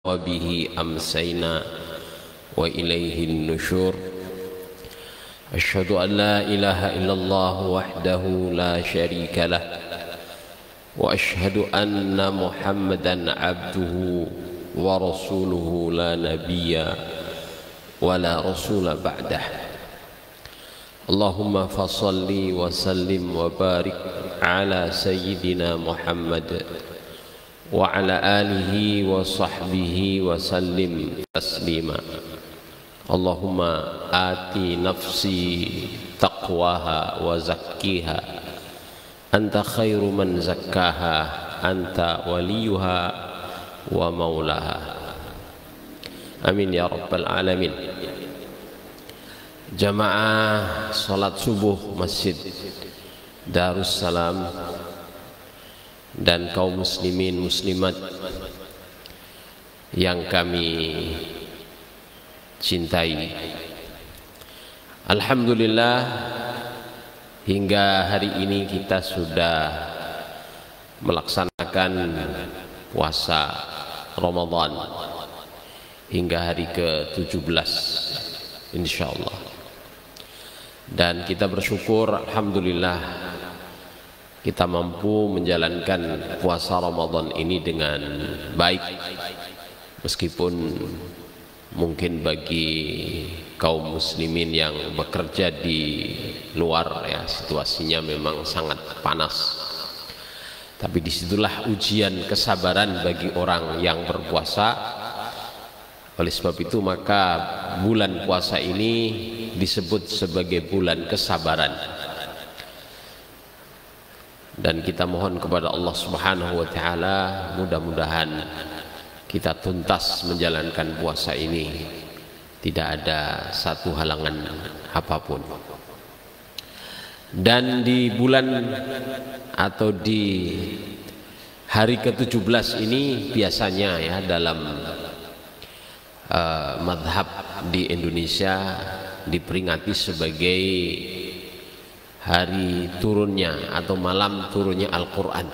وبه أمسينا وإليه النشور. أشهد أن لا إله إلا الله وحده لا شريك له، وأشهد أن محمدا عبده ورسوله لا نبي ولا رسول بعده. اللهم فصل وسلم وبارك على سيدنا محمد وعلى آله وصحبه وسلم تسليما. اللهم آتي نفسي تقواها وزكيها أنت خير من زكاها أنت وليها ومولاها. Amin ya rabbal alamin. Jamaah salat subuh Masjid Darussalam dan kaum muslimin muslimat yang kami cintai, alhamdulillah hingga hari ini kita sudah melaksanakan puasa Ramadan hingga hari ke-17 insyaallah, dan kita bersyukur alhamdulillah kita mampu menjalankan puasa Ramadan ini dengan baik, meskipun mungkin bagi kaum muslimin yang bekerja di luar ya situasinya memang sangat panas, tapi disitulah ujian kesabaran bagi orang yang berpuasa. Oleh sebab itu maka bulan puasa ini disebut sebagai bulan kesabaran, dan kita mohon kepada Allah Subhanahu wa taala mudah-mudahan kita tuntas menjalankan puasa ini, tidak ada satu halangan apapun. Dan di bulan atau di hari ke-17 ini biasanya ya dalam madhab di Indonesia diperingati sebagai hari turunnya atau malam turunnya Al-Quran,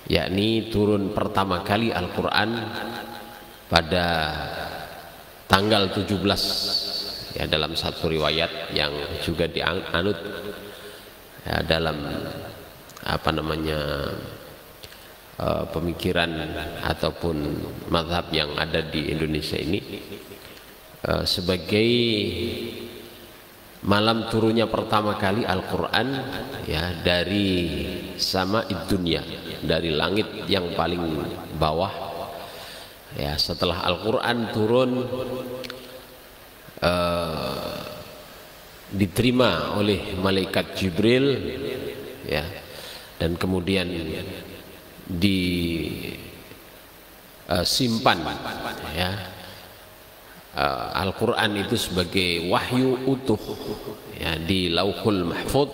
yakni turun pertama kali Al-Quran pada tanggal 17 ya, dalam satu riwayat yang juga dianut ya, dalam apa namanya pemikiran ataupun mazhab yang ada di Indonesia ini sebagai malam turunnya pertama kali Al-Quran ya dari sama'id dunya, dari langit yang paling bawah ya. Setelah Al-Quran turun diterima oleh malaikat Jibril ya, dan kemudian disimpan ya Al-Quran itu sebagai wahyu utuh ya di Lauhul Mahfuz,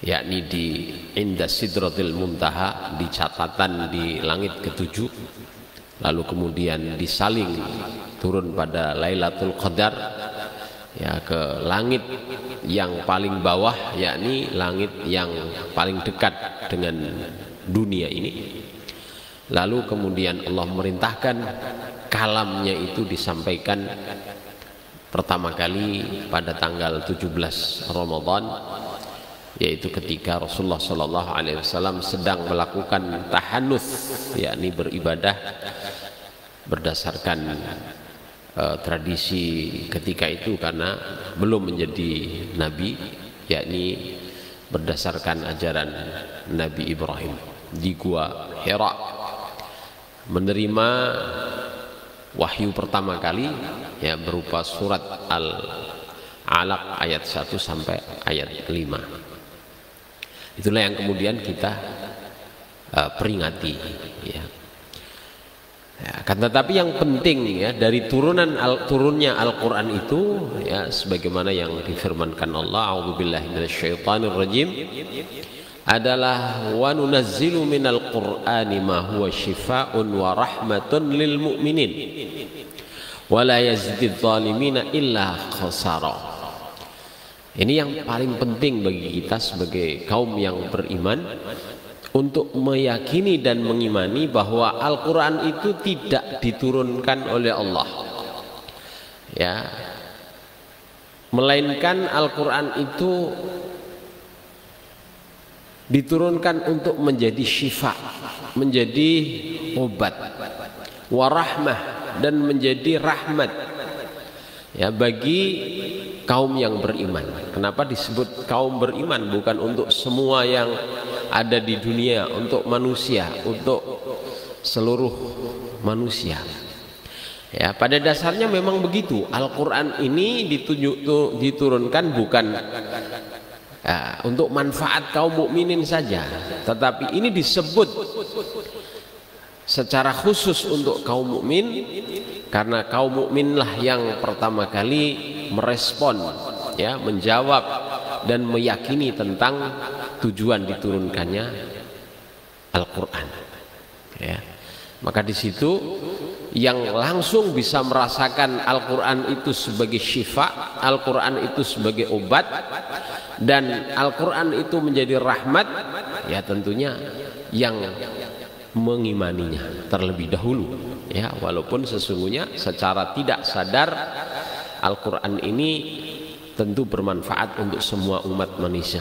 yakni di Inda Sidratil Muntaha, di catatan di langit ke-7, lalu kemudian disaling turun pada Lailatul Qadar ya ke langit yang paling bawah, yakni langit yang paling dekat dengan dunia ini. Lalu kemudian Allah merintahkan kalamnya itu disampaikan pertama kali pada tanggal 17 Ramadan, yaitu ketika Rasulullah SAW sedang melakukan tahannuts, yakni beribadah berdasarkan tradisi ketika itu karena belum menjadi nabi, yakni berdasarkan ajaran Nabi Ibrahim di Gua Hira, menerima wahyu pertama kali ya berupa surat Al-Alaq ayat 1 sampai ayat 5. Itulah yang kemudian kita peringati ya. Kan tetapi yang penting ya dari turunnya Al-Quran itu ya sebagaimana yang difirmankan Allah, a'udzubillahi minasyaitonirrajim, adalah wa nunazzilu minal qur'ani ma huwa syifaa'un wa rahmatun lil mu'minin wa la yazididz zalimina illa khasara. Ini yang paling penting bagi kita sebagai kaum yang beriman. untuk meyakini dan mengimani bahwa Al-Quran itu tidak diturunkan oleh Allah, ya, melainkan Al-Quran itu diturunkan untuk menjadi syifa, menjadi obat, warahmah, dan menjadi rahmat, ya, bagi kaum yang beriman. Kenapa disebut kaum beriman? Bukan untuk semua yang ada di dunia, untuk manusia, untuk seluruh manusia. Ya, pada dasarnya memang begitu. Al-Quran ini diturunkan bukan untuk manfaat kaum mukminin saja, tetapi ini disebut secara khusus untuk kaum mukmin, karena kaum mukminlah yang pertama kali merespon, ya, menjawab dan meyakini tentang tujuan diturunkannya Al-Quran, ya. Maka di situ yang langsung bisa merasakan Al-Quran itu sebagai syifa, Al-Quran itu sebagai obat, dan Al-Quran itu menjadi rahmat, ya, tentunya yang mengimaninya terlebih dahulu, ya, walaupun sesungguhnya secara tidak sadar Al-Quran ini tentu bermanfaat untuk semua umat manusia,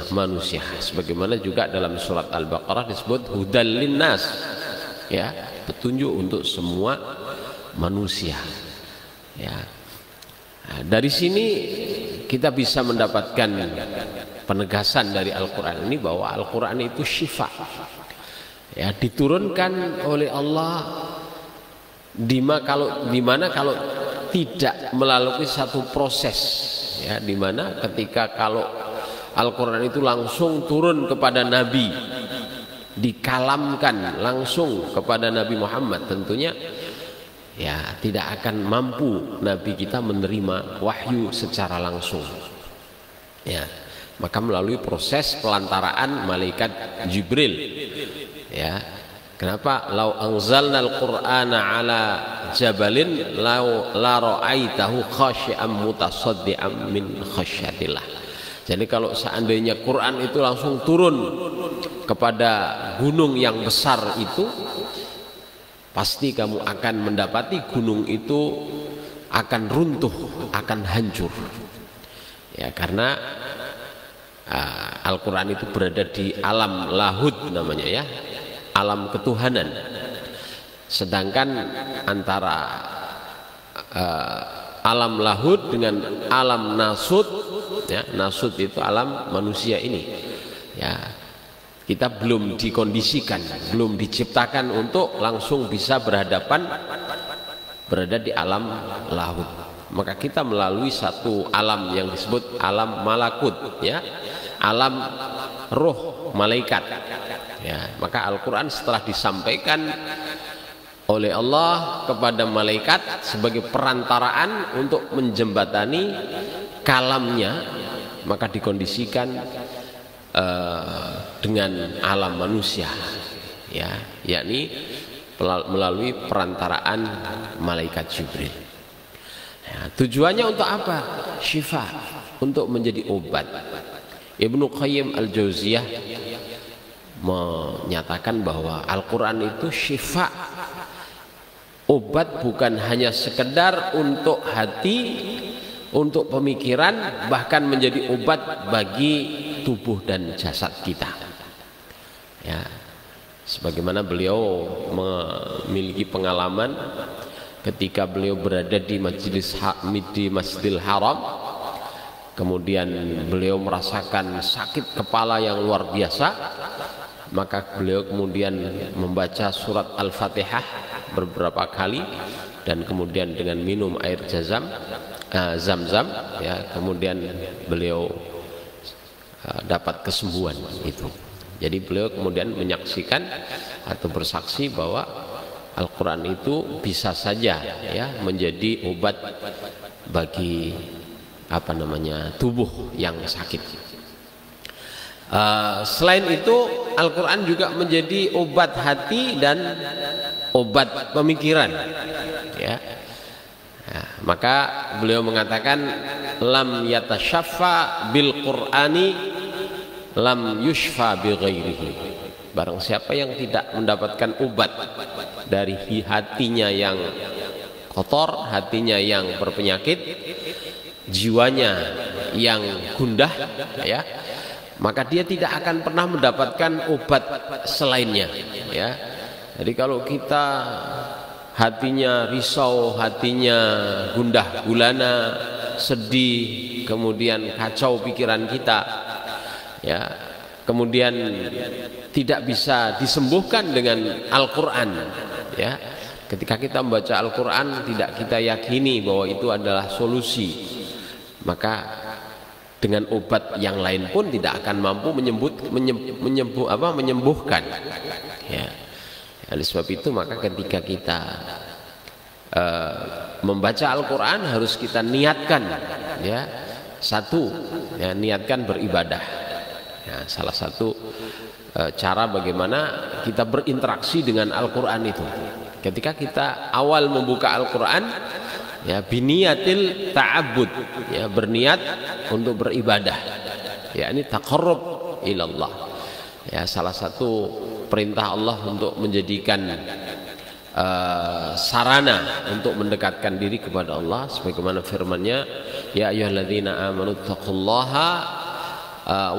sebagaimana juga dalam surat Al-Baqarah disebut hudal linnas, ya, petunjuk untuk semua manusia, ya. Nah, dari sini kita bisa mendapatkan penegasan dari Al-Quran ini bahwa Al-Quran itu syifa, ya, diturunkan oleh Allah dimana kalau tidak melalui satu proses, ya, dimana ketika kalau Al-Quran itu langsung turun kepada Nabi, dikalamkan langsung kepada Nabi Muhammad, tentunya, ya, tidak akan mampu Nabi kita menerima wahyu secara langsung, ya. Maka melalui proses pelantaraan malaikat Jibril, ya. Kenapa? Lau anzalnal Qur'ana ala jabalin la ra'aitahu khashi'an mutasaddian min khasyatillah. Jadi kalau seandainya Quran itu langsung turun kepada gunung yang besar itu, pasti kamu akan mendapati gunung itu akan runtuh, akan hancur, ya, karena Al-Quran itu berada di alam lahud namanya, ya, alam ketuhanan. Sedangkan antara alam lahud dengan alam nasud, ya, nasud itu alam manusia ini, ya, kita belum dikondisikan, belum diciptakan untuk langsung bisa berhadapan, berada di alam lahud. Maka kita melalui satu alam yang disebut alam malakut, ya, alam roh malaikat, ya. Maka Al-Quran setelah disampaikan oleh Allah kepada malaikat sebagai perantaraan untuk menjembatani kalamnya, maka dikondisikan dengan alam manusia, ya, yakni melalui perantaraan malaikat Jibril. Ya, tujuannya untuk apa? Syifa, untuk menjadi obat. Ibnu Qayyim Al-Jauziyah menyatakan bahwa Al-Quran itu syifa, obat, bukan hanya sekedar untuk hati, untuk pemikiran, bahkan menjadi obat bagi tubuh dan jasad kita, ya. Sebagaimana beliau memiliki pengalaman ketika beliau berada di Masjidil Haram, kemudian beliau merasakan sakit kepala yang luar biasa, maka beliau kemudian membaca surat Al-Fatihah beberapa kali, dan kemudian dengan minum air zam-zam, ya, kemudian beliau dapat kesembuhan itu. Jadi beliau kemudian menyaksikan atau bersaksi bahwa Al-Quran itu bisa saja, ya, menjadi obat bagi tubuh yang sakit. Selain itu Al-Quran juga menjadi obat hati dan obat pemikiran, ya. Nah, maka beliau mengatakan lam yatashaffa bil Qur'ani lam yushfa bi ghairihi. Barang siapa yang tidak mendapatkan obat dari hatinya yang kotor, hatinya yang berpenyakit, jiwanya yang gundah, ya, maka dia tidak akan pernah mendapatkan obat selainnya, ya. Jadi kalau kita hatinya risau, hatinya gundah gulana, sedih, kemudian kacau pikiran kita, ya, kemudian tidak bisa disembuhkan dengan Al-Quran, ya. Ketika kita membaca Al-Quran tidak kita yakini bahwa itu adalah solusi, maka dengan obat yang lain pun tidak akan mampu menyembuhkan, ya. Oleh sebab itu maka ketika kita membaca Al-Quran harus kita niatkan, ya, satu, ya, niatkan beribadah, ya. Salah satu cara bagaimana kita berinteraksi dengan Al-Quran itu ketika kita awal membuka Al-Quran, ya, biniyatil ta'abbud, ya, berniat untuk beribadah, ya, ini taqarrub ilallah, ya. Salah satu perintah Allah untuk menjadikan sarana untuk mendekatkan diri kepada Allah sebagaimana firman-Nya, ya ayyuhalladzina amanu taqullaha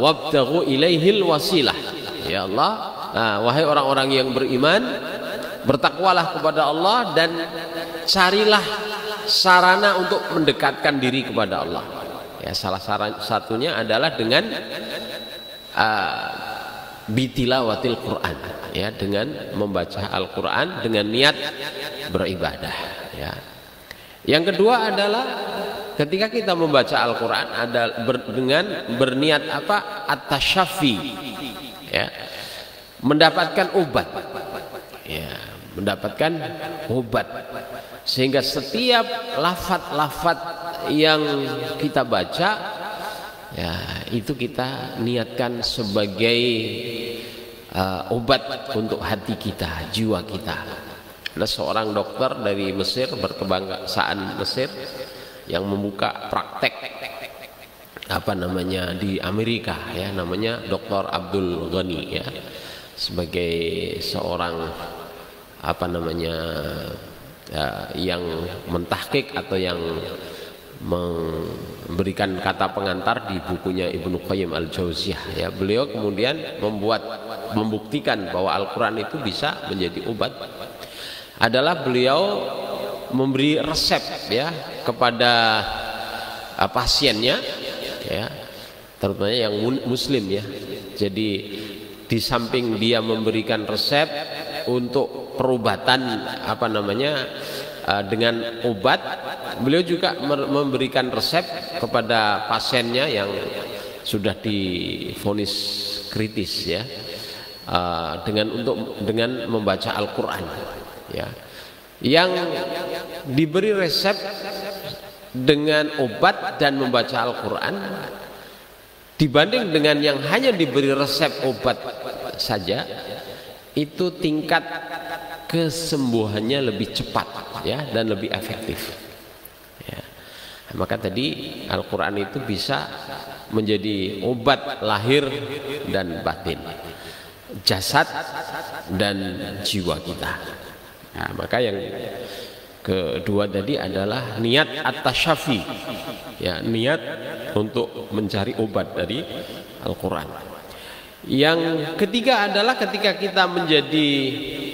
wabtaghu ilaihil wasilah, ya Allah, wahai orang-orang yang beriman, bertakwalah kepada Allah dan carilah sarana untuk mendekatkan diri kepada Allah, ya. Salah satunya adalah dengan bitilawatil Quran, ya, dengan membaca Al-Quran dengan niat beribadah, ya. Yang kedua adalah ketika kita membaca Al-Quran dengan berniat apa? At-tasyafi, ya, mendapatkan obat, ya, mendapatkan obat, sehingga setiap lafaz-lafaz yang kita baca, ya, itu kita niatkan sebagai obat untuk hati kita, jiwa kita. Ada seorang dokter dari Mesir, berkebangsaan Mesir, yang membuka praktek di Amerika, ya, namanya Dr. Abdul Ghani, ya, sebagai seorang yang mentahqiq atau yang memberikan kata pengantar di bukunya Ibnu Qayyim Al-Jauziyah, ya. Beliau kemudian membuktikan bahwa Al-Quran itu bisa menjadi obat adalah beliau memberi resep, ya, kepada pasiennya, ya, terutama yang muslim, ya. Jadi di samping dia memberikan resep untuk perobatan dengan obat, beliau juga memberikan resep kepada pasiennya yang sudah divonis kritis, ya, dengan membaca Al-Quran, ya. Yang diberi resep dengan obat dan membaca Al-Quran dibanding dengan yang hanya diberi resep obat saja, itu tingkat kesembuhannya lebih cepat, ya, dan lebih efektif, ya. Maka tadi Al-Quran itu bisa menjadi obat lahir dan batin, jasad dan jiwa kita. Nah, maka yang kedua tadi adalah niat at-tasyafi, ya, niat untuk mencari obat dari Al-Quran. Yang ketiga adalah ketika kita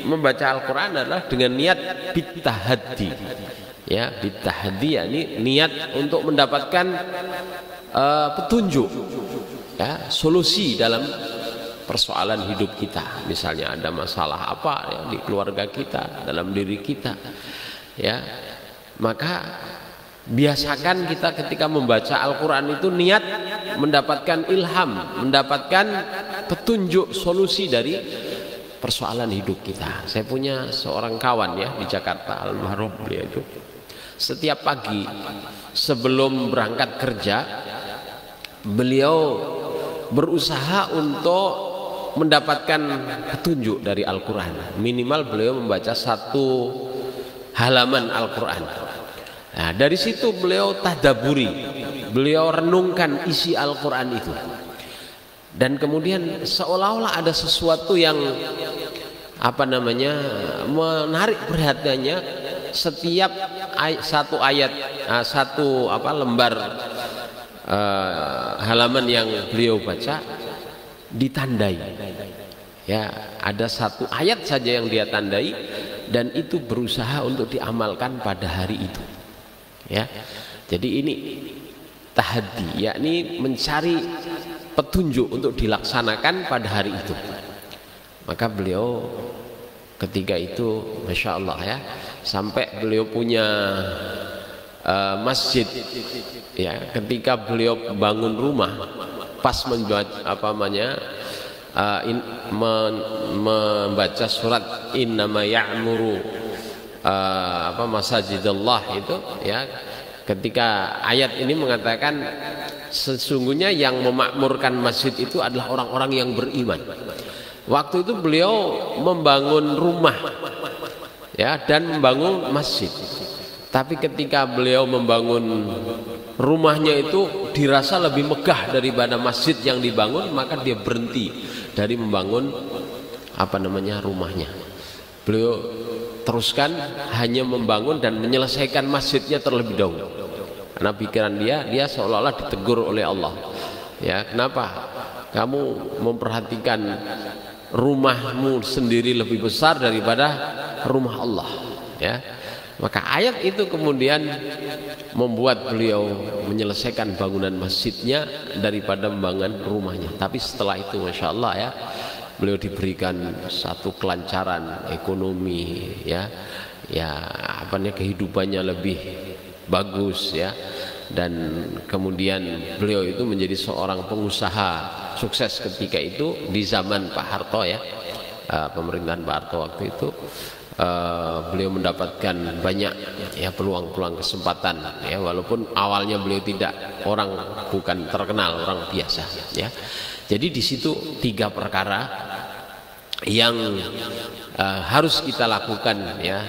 membaca Al-Quran adalah dengan niat bitahaddi, ya, bitahaddi, yakni niat untuk mendapatkan petunjuk, ya, solusi dalam persoalan hidup kita. Misalnya ada masalah apa, ya, di keluarga kita, dalam diri kita, ya, maka biasakan kita ketika membaca Al-Quran itu niat mendapatkan ilham, mendapatkan petunjuk solusi dari persoalan hidup kita. Saya punya seorang kawan, ya, di Jakarta, almarhum beliau itu setiap pagi sebelum berangkat kerja beliau berusaha untuk mendapatkan petunjuk dari Al-Quran. Minimal beliau membaca 1 halaman Al-Quran. Nah, dari situ beliau tadaburi, beliau renungkan isi Al-Quran itu. Dan kemudian seolah-olah ada sesuatu yang menarik perhatiannya setiap satu ayat, satu lembar halaman yang beliau baca ditandai. Ya, ada satu ayat saja yang dia tandai dan itu berusaha untuk diamalkan pada hari itu. Ya. Jadi ini tahaddi, yakni mencari petunjuk untuk dilaksanakan pada hari itu. Maka beliau ketika itu, masya Allah ya, sampai beliau punya masjid. Ya, ketika beliau bangun rumah, pas membaca surat innama ya'muru masajidallah itu, ya, ketika ayat ini mengatakan sesungguhnya yang memakmurkan masjid itu adalah orang-orang yang beriman. Waktu itu beliau membangun rumah, ya, dan membangun masjid. Tapi ketika beliau membangun rumahnya itu dirasa lebih megah daripada masjid yang dibangun, maka dia berhenti dari membangun rumahnya. Beliau teruskan hanya membangun dan menyelesaikan masjidnya terlebih dahulu. Karena pikiran dia seolah-olah ditegur oleh Allah. Ya, kenapa kamu memperhatikan rumahmu sendiri lebih besar daripada rumah Allah? Ya, maka ayat itu kemudian membuat beliau menyelesaikan bangunan masjidnya daripada membangun rumahnya. Tapi setelah itu, masya Allah ya, beliau diberikan satu kelancaran ekonomi, ya, kehidupannya lebih bagus, ya, dan kemudian beliau itu menjadi seorang pengusaha sukses ketika itu di zaman Pak Harto, ya, pemerintahan Pak Harto waktu itu. Beliau mendapatkan banyak, ya, peluang-peluang kesempatan, ya, walaupun awalnya beliau bukan terkenal, orang biasa, ya. Jadi di situ 3 perkara yang harus kita lakukan, ya,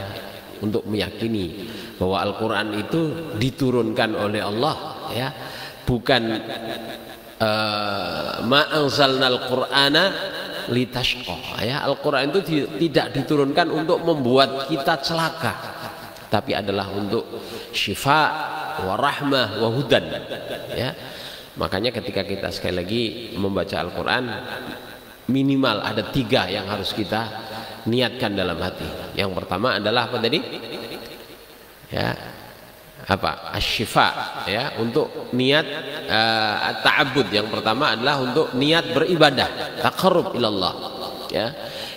untuk meyakini bahwa Al-Quran itu diturunkan oleh Allah, ya, bukan ma anzalnal Qur'ana litashqa, ya. Al-Quran itu tidak diturunkan untuk membuat kita celaka, tapi adalah untuk syifa wa rahmah wa hudan, ya. Makanya ketika kita sekali lagi membaca Al-Quran, minimal ada 3 yang harus kita niatkan dalam hati. Yang pertama adalah apa tadi? Ya, asy-syifa, ya, untuk niat ta'abbud. Yang pertama adalah untuk niat beribadah, taqarrub ilallah, ya.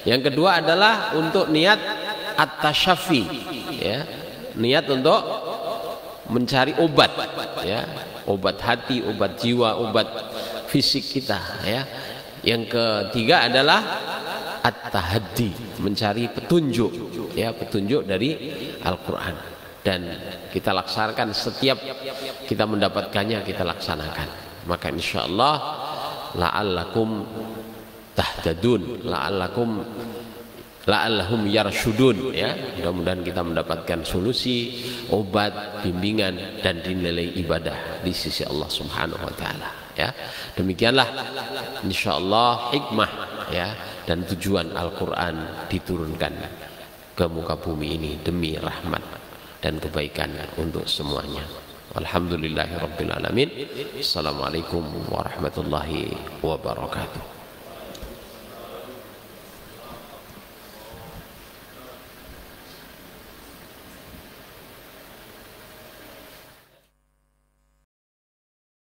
Yang kedua adalah untuk niat at-tasyafi, ya, niat untuk mencari obat, ya, obat hati, obat jiwa, obat fisik kita, ya. Yang ketiga adalah at-tahaddi, mencari petunjuk, ya, petunjuk dari Al-Quran. Dan kita laksanakan, setiap kita mendapatkannya kita laksanakan. Maka insyaallah la'allakum tahtadun, la'allahum yarsyudun, ya. Mudah-mudahan kita mendapatkan solusi, obat, bimbingan, dan dinilai ibadah di sisi Allah Subhanahu wa taala, ya. Demikianlah insyaallah hikmah, ya, dan tujuan Al-Quran diturunkan ke muka bumi ini demi rahmat dan kebaikan untuk semuanya. Alhamdulillahirabbil alamin. Assalamualaikum warahmatullahi wabarakatuh.